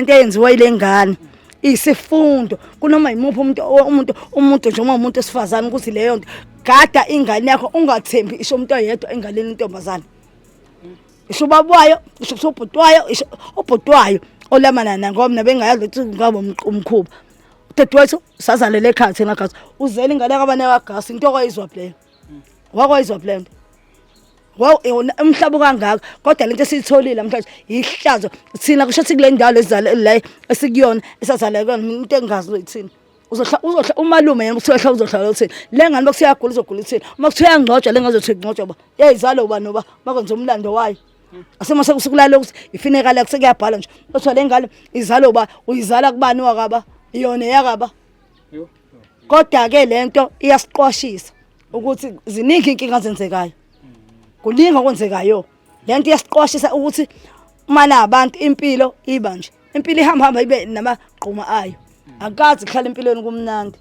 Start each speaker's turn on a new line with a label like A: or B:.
A: into eyenziwa ile ngane isifundo kunoma imuphi umuntu nje umuntu esifazana ukuthi leyo nto gada ingane yakho ungathembi isho umuntu oyedwa engaleni intombazana isho ubabwayo isho ubhutwayo isho ubhutwayo olamana nangomna bengayazi ukuthi ngaba umkhuba dadewethu sazalele ekhaya thina gazi uzela ingane yakabane yakagasi into okwayizwa leyo wakwayizwa blend wow umhlaba kangaka kodwa lento esitholile namhlanje ihlazo thina kusho ukuthi kule ndawo lezizale la esikuyona esazaleka into engazi loyithina uzohla umalume yena ukuthi uzohlala uthini lengane bokusiyagula izogula ithini uma kuthiwa ngqotshwa lengazothi ngqotshwa ba yayizalo uba noba makwenza umlando wayo asemase kusukulala ukuthi ifinekala kusekuyabhala nje kuthiwa lengane izalo uba uyizala kubani wakaba iyona yakaba kodwa ke lento iyasiqwashisa ukuthi ziningi inkinga zenzekayo kulinga kwenzekayo lento iyasiqwashisa ukuthi mana abantu impilo iba nje impilo ihamba ibe namagquma ayo akazi kuhlala empilweni kumnandi